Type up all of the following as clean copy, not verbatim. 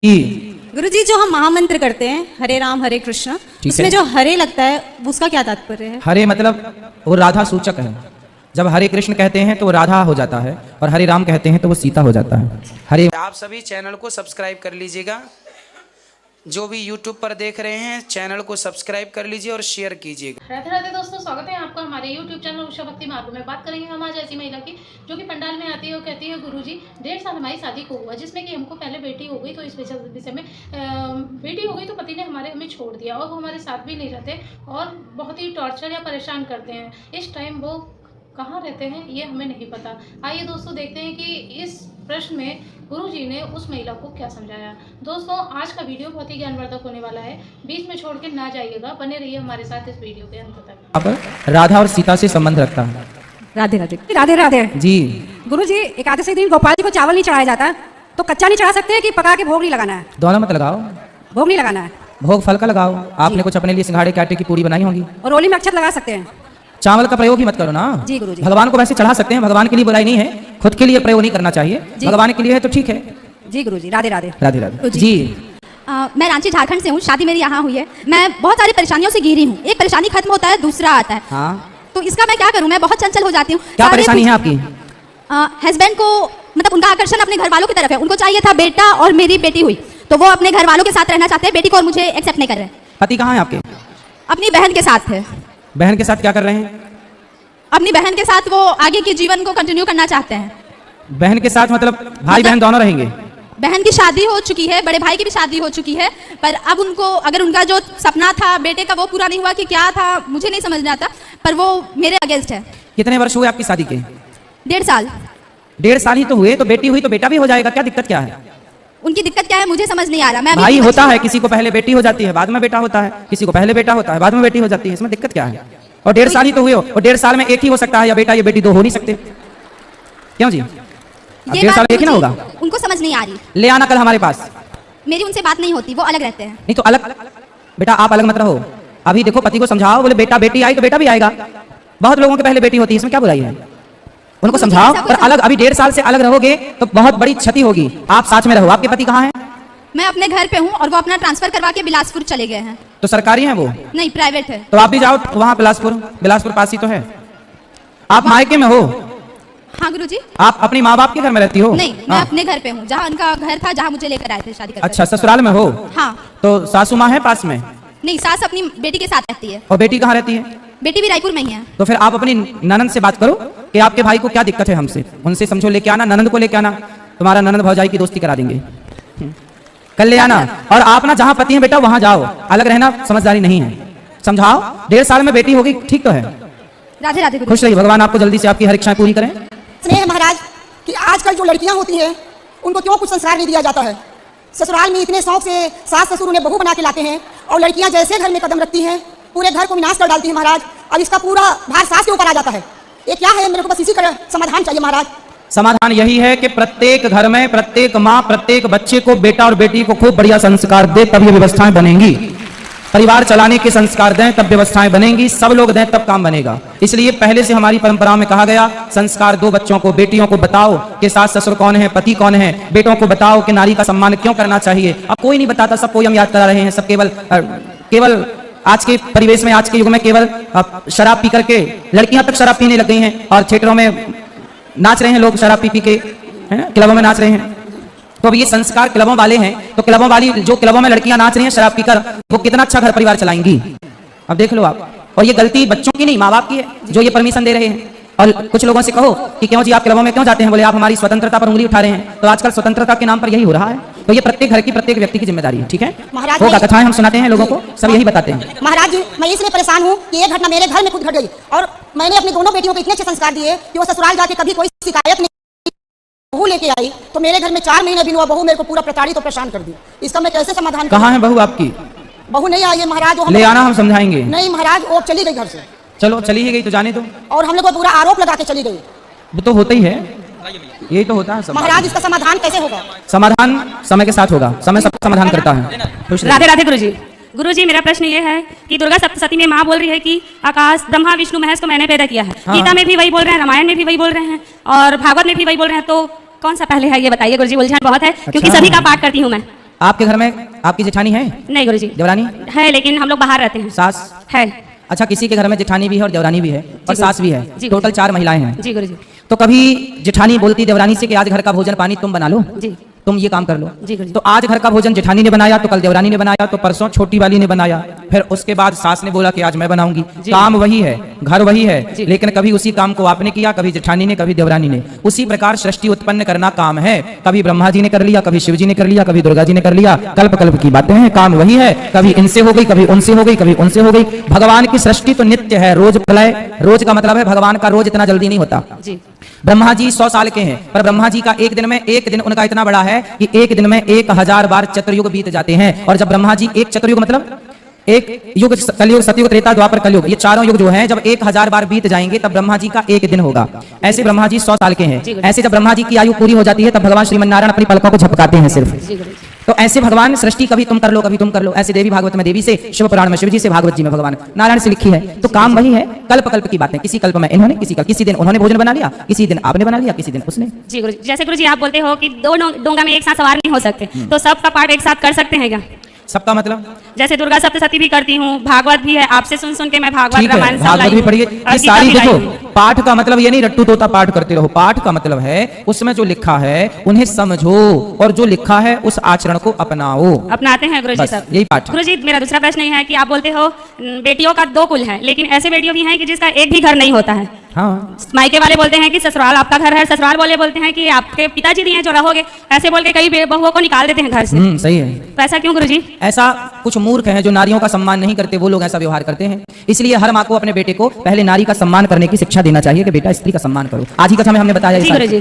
गुरुजी, जो हम महामंत्र करते हैं हरे राम हरे कृष्ण, उसमें जो हरे लगता है उसका क्या तात्पर्य है? हरे मतलब वो राधा सूचक है। जब हरे कृष्ण कहते हैं तो वो राधा हो जाता है और हरे राम कहते हैं तो वो सीता हो जाता है। हरे आप सभी चैनल को सब्सक्राइब कर लीजिएगा। जो भी YouTube पर देख रहे हैं चैनल को सब्सक्राइब कर लीजिए और शेयर कीजिएगा। राधे राधे दोस्तों, स्वागत है आपका हमारे YouTube चैनल उषा भक्ति मार्ग में। बात करेंगे हम आज ऐसी महिला की जो कि पंडाल में आती है और कहती है गुरुजी 1.5 साल हमारी शादी को हुआ, जिसमें कि हमको पहले बेटी हो गई, तो इस विषय में बेटी हो गई तो पति ने हमें छोड़ दिया और वो हमारे साथ भी नहीं रहते और बहुत ही टॉर्चर या परेशान करते हैं। इस टाइम वो कहाँ रहते हैं ये हमें नहीं पता। आइए दोस्तों देखते हैं कि इस प्रश्न में गुरुजी ने उस महिला को क्या समझाया। दोस्तों आज का वीडियो बहुत ही ज्ञानवर्धक होने वाला है, बीच में छोड़ के ना जाइएगा, बने रहिए हमारे साथ इस वीडियो के अंत तक। अब राधा और सीता से संबंध रखता है। राधे राधे। राधे राधे जी गुरुजी, एकादशी दिन गोपाल जी को चावल नहीं चढ़ाया जाता, तो कच्चा नहीं चढ़ा सकते कि पका के भोग नहीं लगाना है? दोनों मत लगाओ, भोग नहीं लगाना है, भोग फल का लगाओ। आपने कुछ अपने लिए सिंघाड़े के आटे की पूरी बनाई होगी। और रोली में अक्षत लगा सकते हैं। चावल का प्रयोग ही मत करो ना। जी गुरुजी। भगवान को वैसे चढ़ा सकते हैं, भगवान के लिए बुराई नहीं है, खुद के लिए प्रयोग नहीं करना चाहिए। भगवान के लिए है तो ठीक है। जी गुरुजी, राधे राधे। राधे राधे जी। मैं रांची झारखंड से हूँ, शादी मेरी यहाँ हुई है। मैं बहुत सारी परेशानियों से घिरी हूँ, एक परेशानी खत्म होता है दूसरा आता है। हाँ, तो इसका मैं क्या करूँ? मैं बहुत चंचल हो जाती हूँ। क्या परेशानी है आपकी? हस्बैंड को मतलब उनका आकर्षण अपने घर वालों की तरफ है। उनको चाहिए था बेटा और मेरी बेटी हुई, तो वो अपने घर वालों के साथ रहना चाहते हैं, बेटी को और मुझे एक्सेप्ट नहीं कर रहे। पति कहाँ है आपके? अपनी बहन के साथ है। बहन के साथ क्या कर रहे हैं? अपनी बहन के साथ वो आगे के जीवन को कंटिन्यू करना चाहते हैं। बहन के साथ मतलब भाई बहन दोनों रहेंगे? बहन की शादी हो चुकी है, बड़े भाई की भी शादी हो चुकी है, पर अब उनको अगर उनका जो सपना था बेटे का वो पूरा नहीं हुआ कि क्या था मुझे नहीं समझ में आता, पर वो मेरे अगेंस्ट है। कितने वर्ष हुए आपकी शादी के? 1.5 साल। 1.5 साल ही तो हुए, तो बेटी हुई तो बेटा भी हो जाएगा, क्या दिक्कत क्या है? उनकी दिक्कत क्या है मुझे समझ नहीं आ रहा। मैं भाई होता है, किसी को पहले बेटी हो जाती है बाद में बेटा होता है, किसी को पहले बेटा होता है बाद में बेटी हो जाती है, इसमें दिक्कत क्या है? और 1.5 साल ही तो हुए हो, और 1.5 साल में एक ही हो सकता है, या बेटा या बेटी दो हो नहीं सकते। क्यों जी? 1.5 साल एक ही ना होगा? उनको समझ नहीं आ रही। ले आना कल हमारे पास। मेरी उनसे बात नहीं होती, वो अलग रहते हैं। नहीं तो अलग बेटा आप अलग मत रहो। अभी देखो पति को समझाओ, बोले बेटा बेटी आई तो बेटा भी आएगा। बहुत लोगों के पहले बेटी होती है, इसमें क्या बुराई है? उनको समझाओ, पर अलग अभी 1.5 साल से अलग रहोगे तो बहुत बड़ी क्षति होगी। आप साथ में रहो। आपके पति कहाँ है? मैं अपने घर पे हूँ और वो अपना ट्रांसफर करवा के बिलासपुर चले गए हैं। तो सरकारी है वो? नहीं, प्राइवेट है। तो आप भी जाओ वहाँ बिलासपुर पास ही तो है। आप मायके में हो? हाँ गुरुजी। आप अपनी माँ बाप के घर में रहती हो? नहीं, मैं अपने घर पे हूँ, जहाँ उनका घर था, जहाँ मुझे लेकर आए थे शादी करके। अच्छा, ससुराल में हो? हाँ। तो सासू माँ है पास में? नहीं, सास अपनी बेटी के साथ रहती है। और बेटी कहाँ रहती है? बेटी भी रायपुर में ही है। तो फिर आप अपनी ननंद से बात करो कि आपके भाई को क्या दिक्कत है हमसे, उनसे समझो, लेके आना, ननंद को लेके आना। तुम्हारा ननंद भौजाई की दोस्ती करा देंगे, कल ले आना। और आप ना जहाँ पति है बेटा वहाँ जाओ, अलग रहना समझदारी नहीं है। समझाओ, 1.5 साल में बेटी होगी, ठीक तो है। राधे राधे। खुश रहिए, भगवान आपको जल्दी से आपकी हर इच्छाएं पूरी करें। स्नेह महाराज कि आजकल जो लड़कियां होती हैं उनको क्यों कुछ संस्कार नहीं दिया जाता है? ससुराल में इतने शौक से सास ससुर उन्हें बहू बना के लाते हैं और लड़कियां जैसे घर में कदम रखती हैं पूरे घर को विनाश कर डालती हैं महाराज। अब इसका पूरा भार सास के ऊपर आ जाता है। ये क्या है? मेरे को बस इसी का समाधान चाहिए महाराज। समाधान यही है कि प्रत्येक घर में प्रत्येक माँ प्रत्येक बच्चे को बेटा और बेटी को खूब बढ़िया संस्कार दे, तब ये व्यवस्थाएं बनेंगी। परिवार चलाने के संस्कार दें तब व्यवस्थाएं बनेंगी, सब लोग दें तब काम बनेगा। इसलिए पहले से हमारी परंपरा में कहा गया, संस्कार दो बच्चों को, बेटियों को बताओ कि सास ससुर कौन है, पति कौन है, बेटों को बताओ कि नारी का सम्मान क्यों करना चाहिए। अब कोई नहीं बताता, सबको हम याद करा रहे हैं। सब केवल आज के परिवेश में, आज के युग में केवल शराब पी करके लड़कियां तक शराब पीने लग गई हैं और थिएटरों में नाच रहे हैं लोग, शराब पी के क्लबों में नाच रहे हैं। तो अब ये संस्कार क्लबों वाले हैं, तो क्लबों वाली जो क्लबों में लड़कियां नाच रही हैं शराब पीकर, वो कितना अच्छा घर परिवार चलाएंगी, अब देख लो आप। और ये गलती बच्चों की नहीं, माँ बाप की है जो ये परमिशन दे रहे हैं। और कुछ लोगों से कहो कि क्यों जी आप क्लबों में क्यों जाते हैं? बोले आप हमारी स्वतंत्रता पर उंगली उठा रहे हैं। तो आजकल स्वतंत्रता के नाम पर यही हो रहा है। तो ये प्रत्येक घर की प्रत्येक व्यक्ति की जिम्मेदारी है, ठीक है? महाराज होगा, कथाएं हम सुनाते हैं लोगों को, सब यही बताते हैं। महाराज जी, मैं इसलिए परेशान हूँ कि ये घटना मेरे घर में खुद घट गई और मैंने अपनी दोनों बेटियों को इतने अच्छे संस्कार दिए कि वो ससुराल जाके कभी कोई शिकायत नहीं। बहू लेके आई तो मेरे घर में 4 महीने भी हुआ, बहू मेरे को पूरा प्रताड़ित और परेशान कर दी। इसका मैं कैसे समाधान? कहाँ है बहू आपकी? बहू नहीं आई है महाराज। ले आना, हम समझाएंगे। नहीं महाराज, वो चली गई घर से। चलो चली ही गई तो जाने दो। और हम लोग को पूरा आरोप लगा के चली गई। वो तो होता ही है, यही तो होता है। महाराज इसका समाधान कैसे होगा? समाधान समय के साथ होगा, समय सबका समाधान करता है। राधे राधे गुरुजी। गुरुजी, मेरा प्रश्न ये है कि दुर्गा सप्तशती में माँ बोल रही है कि आकाश ब्रह्मा विष्णु महेश को मैंने पैदा किया है। हाँ। गीता में भी वही बोल रहे हैं, रामायण में भी वही बोल रहे हैं और भागवत में भी वही बोल रहे हैं। तो कौन सा पहले है ये बताइए गुरुजी, उलझन बहुत है क्योंकि सभी का पाठ करती हूँ मैं। आपके घर में आपकी जेठानी है, नहीं गुरुजी देवरानी है, लेकिन हम लोग बाहर रहते हैं। सास? है अच्छा, किसी के घर में जेठानी भी है और देवरानी भी है और सास भी है, जी। टोटल 4 महिलाएं हैं। जी गुरुजी। तो कभी जेठानी बोलती देवरानी से कि आज घर का भोजन पानी तुम बना लो, जी तुम ये काम कर लो। जी गुरुजी। तो आज घर का भोजन जेठानी ने बनाया, तो कल देवरानी ने बनाया, तो परसों छोटी वाली ने बनाया, फिर उसके बाद सास ने बोला कि आज मैं बनाऊंगी। काम वही है, घर वही है, लेकिन कभी उसी काम को आपने किया, कभी जेठानी ने, कभी देवरानी ने। उसी प्रकार सृष्टि उत्पन्न करना काम है। कभी ब्रह्मा जी ने कर लिया, कभी शिव जी ने कर लिया, कभी दुर्गा जी ने कर लिया। कल्प कल्प की बातें हैं, काम वही है। कभी इनसे हो गई, कभी उनसे हो गई, कभी उनसे हो गई। भगवान की सृष्टि तो नित्य है, रोज प्रलय। रोज का मतलब है भगवान का रोज इतना जल्दी नहीं होता। जी ब्रह्मा जी 100 साल के हैं, पर ब्रह्मा जी का एक दिन उनका इतना बड़ा है कि एक दिन में 1000 बार चतुर्युग बीत जाते हैं। और जब ब्रह्मा जी एक चतुर्युग मतलब एक युग, कलयुग, सतयुग, त्रेता, द्वापर, कलयुग, ये चारों युग जो हैं, जब 1000 बार बीत जाएंगे तब ब्रह्मा जी का एक दिन होगा। ऐसे ब्रह्मा जी 100 साल के हैं। ऐसे जब ब्रह्मा जी की आयु पूरी हो जाती है तब भगवान श्रीमन्नारायण अपनी पलकों को झपकाते हैं सिर्फ। तो ऐसे भगवान सृष्टि कभी तुम कर लो, कभी तुम कर लो। ऐसे देवी भागवत में देवी से, शिव पुराण में शिव जी से, भागवत जी में भगवान नारायण से लिखी है। तो काम वही है, कल्प कल्प की बातें। किसी कल्प में इन्होंने, किसी दिन उन्होंने भोजन बना लिया, किसी दिन आपने बना लिया, किसी दिन उसने। जी गुरुजी। जैसे गुरुजी आप बोलते हो कि 2 डोंगा में एक साथ सवार नहीं हो सकते, तो सबका पाठ एक साथ कर सकते हैं क्या? सबका मतलब जैसे दुर्गा सप्तशती भी करती हूँ, भागवत भी है, आपसे सुन सुन के मैं भागवत, ठीक है, रामायण सब भागवत लाई भी हूँ, पढ़िए। और ये गीता सारी भी लाई देखो, हूँ। पाठ का मतलब ये नहीं रट्टू तोता पाठ करते रहो। पाठ का मतलब है उसमें जो लिखा है उन्हें समझो और जो लिखा है उस आचरण को अपनाओ। अपनाते हैं गुरुजी बस, सब। यही पाठ है। गुरुजी मेरा दूसरा प्रश्न ये है कि आप बोलते हो बेटियों का 2 कुल है, लेकिन ऐसे बेटियों भी हैं कि जिसका एक भी घर नहीं होता है। हाँ, मायके वाले बोलते हैं कि ससुराल आपका घर है, ससुराल वाले बोलते हैं कि आपके पिताजी दिए हैं जो रहोगे, ऐसे बोल के कई बहुओं को निकाल देते हैं घर से। सही है। तो ऐसा क्यों गुरुजी? ऐसा कुछ मूर्ख हैं जो नारियों का सम्मान नहीं करते, वो लोग ऐसा व्यवहार करते हैं। इसलिए हर माँ को अपने बेटे को पहले नारी का सम्मान करने की शिक्षा देना चाहिए कि बेटा स्त्री का सम्मान करो। आज ही कथा में हमने बताया जी ऐसा। गुरुजी,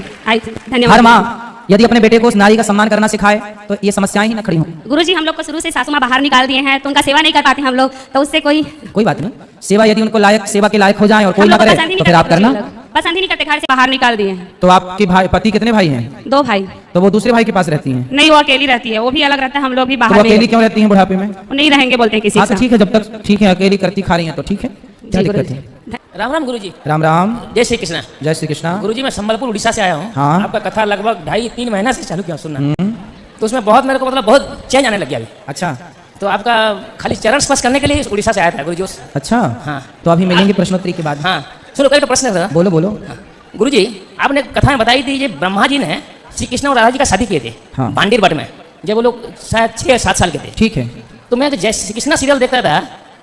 धन्यवाद। हर माँ यदि अपने बेटे को उस नारी का सम्मान करना सिखाए तो ये समस्याएं ही ना खड़ी हों। गुरुजी हम लोग को शुरू से सासू माँ बाहर निकाल दिए हैं, तो उनका सेवा नहीं कर पाते हम लोग, तो उससे कोई बात नहीं। सेवा यदि उनको लायक, सेवा के लायक हो जाए और कोई ना करे तो फिर आप करना। पसंद ही नहीं करते, घर से बाहर निकाल दिए हैं। तो आपके भाई, पति कितने भाई हैं? 2 भाई। तो वो दूसरे भाई के पास रहती हैं? नहीं, वो अकेली रहती है, वो भी अलग रहता है, हम लोग भी तो बाहर वो नहीं अकेली क्यों रहती हैं बुढ़ापे में? वो नहीं रहेंगे बोलते हैं किसी हाँ के तो ठीक है, जब तक ठीक है, अकेली करती खा रही हैं तो ठीक है, क्या जी दिक्कत है? गुरुजी। राम राम गुरुजी। राम राम, जय श्री कृष्णा। जय श्री कृष्णा। गुरुजी मैं संबलपुर उड़ीसा से आया हूँ। हाँ। आपका कथा लगभग 2.5-3 महीना से चालू किया सुनना, तो उसमें बहुत मेरे को मतलब बहुत चेंज आने लग गया अभी। अच्छा, तो आपका खाली चरण स्पर्श करने के लिए उड़ीसा से आया था गुरुजी। अच्छा, हाँ। तो अभी मिलेंगे प्रश्नोत्तरी के बाद। हाँ सुनो, कल का प्रश्न था। बोलो बोलो। गुरुजी आपने कथा में बताई थी, ये ब्रह्मा जी ने श्री कृष्ण और राधा जी का शादी किए थे हाँ। बांडीर बट में, जब वो लोग शायद 6-7 साल के थे। ठीक है। तो मैं जय श्री कृष्णा सीरियल देखता था,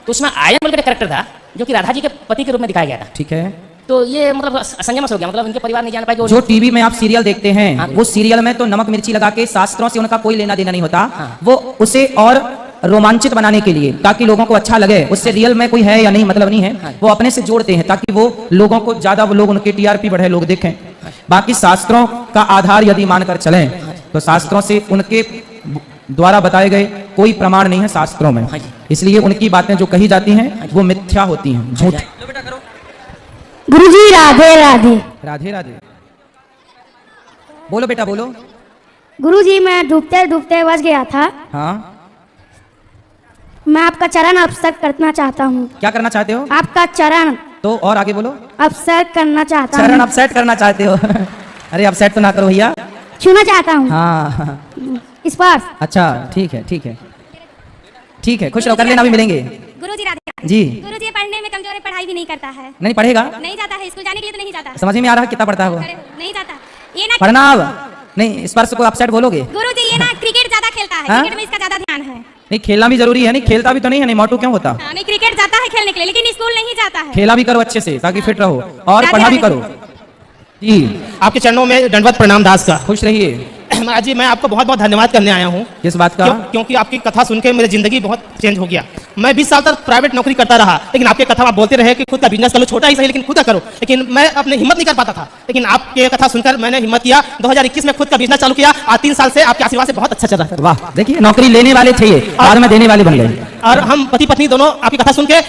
तो उसमें आयन बोल के कैरेक्टर था जो कि राधा जी के पति के रूप में दिखाया गया था। ठीक है। तो ये मतलब असंजमस हो गया, मतलब इनके परिवार नहीं जान पाए। जो टीवी में आप सीरियल देखते हैं, हाँ। वो सीरियल में तो नमक मिर्ची लगा के शास्त्रों से उनका कोई लेना देना नहीं होता। हाँ। वो उसे और रोमांचित बनाने के लिए, ताकि लोगों को अच्छा लगे, उससे रियल में कोई है या नहीं मतलब नहीं है, वो अपने से जोड़ते हैं ताकि वो लोगों को ज्यादा, वो लोग उनके टीआरपी बढ़े, लोग देखें। बाकी शास्त्रों का आधार यदि मानकर चलें तो शास्त्रों से उनके द्वारा बताए गए कोई प्रमाण नहीं है शास्त्रों में, इसलिए उनकी बातें जो कही जाती हैं वो मिथ्या होती हैं, झूठ। गुरुजी राधे राधे। राधे राधे। बोलो बेटा बोलो। गुरुजी मैं डूबते डूबते बच गया था। हाँ, मैं आपका चरण अपसर करना चाहता हूँ। क्या करना चाहते हो? आपका चरण तो और आगे बोलो। अपसर करना चाहता हूँ। चरण अपसेट करना चाहते हो? अरे अपसेट तो ना करो भैया, छूना चाहता हूँ। हाँ स्पर्श। अच्छा ठीक है ठीक है ठीक है, खुश रहो, कर लेना, भी मिलेंगे। गुरुजी राधे जी। गुरुजी पढ़ने में कमजोर है, पढ़ाई भी नहीं करता है। नहीं पढ़ेगा? नहीं जाता है स्कूल, जाने के लिए तो नहीं जाता है। समझ में आ रहा है कितना पढ़ता है वो? नहीं जाता ये ना। पढ़ना अब नहीं, स्पर्श को अपसेट बोलोगे? गुरुजी ये ना क्रिकेट ज्यादा खेलता है, हाँ? क्रिकेट में इसका ज्यादा ध्यान है। नहीं, खेलना भी जरूरी है। नहीं खेलता भी तो नहीं है, नहीं मोटू क्यों होता? हाँ, नहीं क्रिकेट जाता है खेलने के लिए, लेकिन स्कूल नहीं जाता है। खेला भी करो अच्छे से ताकि फिट रहो, और राधे पढ़ा भी राधे। करो। जी, आपके चरणों में दंडवत प्रणाम दास का। खुश रहिए। महाराज जी मैं आपको बहुत बहुत धन्यवाद करने आया हूँ। किस बात का? क्योंकि आपकी कथा सुन के मेरी जिंदगी बहुत चेंज हो गया। मैं 20 साल तक प्राइवेट नौकरी करता रहा, लेकिन आपके कथा आप बोलते रहे कि खुद का बिजनेस करो, छोटा ही सही लेकिन खुद का करो, लेकिन मैं अपने हिम्मत नहीं कर पाता था। लेकिन आपके कथा सुनकर मैंने हिम्मत किया, 2021 में खुद का बिजनेस चालू किया, आज 3 साल से आपके आशीर्वाद से बहुत अच्छा चल रहा है। वाह, देखिए नौकरी लेने वाले थे ये, बाद में देने वाले बन गए। और हम पति पत्नी दोनों आपकी कथा सुन के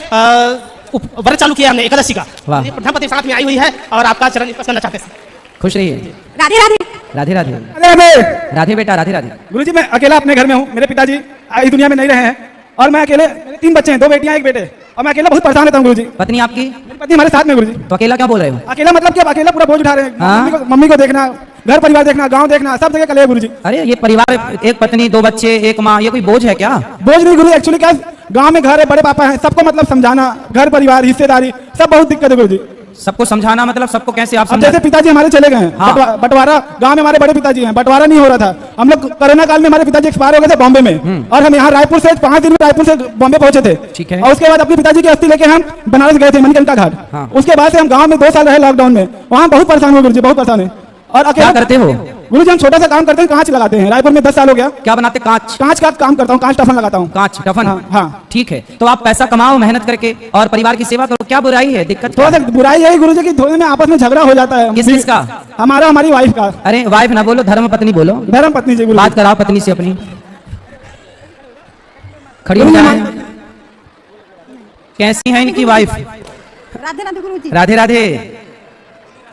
व्रत चालू किया हमने एकादशी का। वाह। प्रधानपति साथ में आई हुई है और आपका चरण स्पर्श करना चाहते हैं। खुश रहिए। राधे राधे। राधे राधे। राधे राधे बेटा, राधे राधे। गुरुजी मैं अकेला अपने घर में हूँ। मेरे पिताजी इस दुनिया में नहीं रहे हैं और मैं अकेले, मेरे 3 बच्चे हैं, 2 बेटियां 1 बेटे, अब मैं अकेला बहुत परेशान रहता हूँ गुरुजी। पत्नी आपकी? मेरी पत्नी हमारे साथ में गुरुजी। तो अकेला क्या बोल रहे हो? अकेला मतलब कि अब अकेला पूरा बोझ उठा रहे हैं। हाँ? मम्मी को देखना, घर परिवार देखना, गांव देखना, सब जगह कले गुरुजी। अरे ये परिवार, एक पत्नी, 2 बच्चे, 1 माँ, ये कोई बोझ है क्या? बोझ नहीं गुरुजी, एक्चुअली क्या गांव में घर है, बड़े पापा हैं, सबको मतलब समझाना, घर परिवार हिस्सेदारी सब बहुत दिक्कत है गुरुजी। सबको समझाना मतलब सबको कैसे आप अब समझा? जैसे पिताजी हमारे चले गए हैं, हाँ। बंटवारा गांव में हमारे बड़े पिताजी हैं, बंटवारा नहीं हो रहा था। हम लोग कोरोना काल में हमारे पिताजी एक्सपायर हो गए थे बॉम्बे में, और हम यहाँ रायपुर से 5 दिन में रायपुर से बॉम्बे पहुंचे थे। ठीक है। और उसके बाद अपने पिताजी की अस्थि लेके हम बनारस गए थे, मणिकंठा घाट। हाँ। उसके बाद से हम गाँव में 2 साल रहे लॉकडाउन में, वहाँ बहुत परेशान हुए गुरुजी, बहुत परेशान है। और क्या करते हो? गुरुजी हम छोटा सा काम करते हैं, कांच लगाते हैं, रायपुर में 10 साल हो गया। क्या बनाते? कांच? कांच का काम करता हूँ, कांच टफन लगाता हूँ। कांच टफन? हाँ। ठीक है, तो आप पैसा कमाओ मेहनत करके और परिवार की सेवा करो, क्या बुराई है? दिक्कत थोड़ा सा बुराई यही गुरुजी की थोड़े में आपस में झगड़ा हो जाता है। किस चीज का? हमारा, हमारी वाइफ का। अरे वाइफ ना बोलो, धर्म पत्नी बोलो। धर्म पत्नी जी। बात कराओ पत्नी से अपनी, खड़ी हो जाए। कैसी है इनकी वाइफ? राधे राधे गुरुजी। राधे राधे।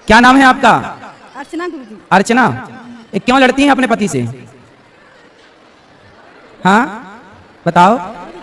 क्या नाम है आपका? अर्चना गुरुजी। अर्चना। क्यों लड़ती हैं अपने पति से? हाँ बताओ।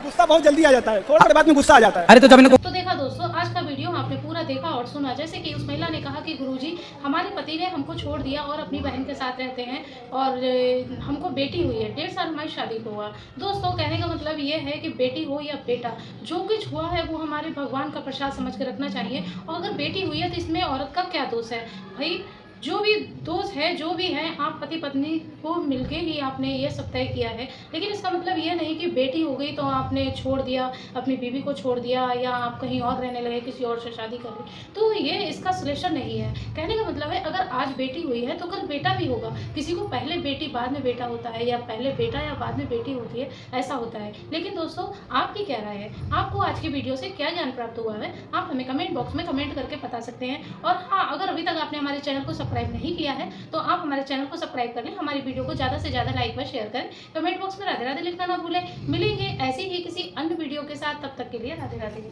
गुस्सा बहुत जल्दी आ जाता है, थोड़ी देर बाद में गुस्सा आ जाता है। अरे तो जब इनको तो देखा दोस्तों, आज का वीडियो आपने पूरा देखा और सुना। जैसे कि उस महिला ने कहा कि गुरुजी हमारे पति ने हमको छोड़ दिया और अपनी बहन के साथ रहते हैं और हमको बेटी हुई है, 1.5 साल हमारी शादी को हुआ। दोस्तों कहने का मतलब ये है कि बेटी हो या बेटा, जो कुछ हुआ है वो हमारे भगवान का प्रसाद समझ के रखना चाहिए। और अगर बेटी हुई है तो इसमें औरत का क्या दोष है भाई? जो भी दोष है, जो भी है, आप पति पत्नी को मिलके ही आपने ये सब तय किया है। लेकिन इसका मतलब ये नहीं कि बेटी हो गई तो आपने छोड़ दिया, अपनी बीवी को छोड़ दिया, या आप कहीं और रहने लगे, किसी और से शादी कर ली। तो ये इसका सॉल्यूशन नहीं है। कहने का मतलब है अगर आज बेटी हुई है तो कल बेटा भी होगा। किसी को पहले बेटी बाद में बेटा होता है, या पहले बेटा या बाद में बेटी होती है, ऐसा होता है। लेकिन दोस्तों आपकी क्या राय है? आपको आज की वीडियो से क्या ज्ञान प्राप्त हुआ है? आप हमें कमेंट बॉक्स में कमेंट करके बता सकते हैं। और हाँ, अगर अभी तक आपने हमारे चैनल को सब्सक्राइब नहीं किया है तो आप हमारे चैनल को सब्सक्राइब कर लें, हमारी वीडियो को ज़्यादा से ज़्यादा लाइक व शेयर करें, कमेंट बॉक्स में राधे राधे लिखना ना भूलें। मिलेंगे ऐसी ही किसी अन्य वीडियो के साथ, तब तक के लिए राधे राधे।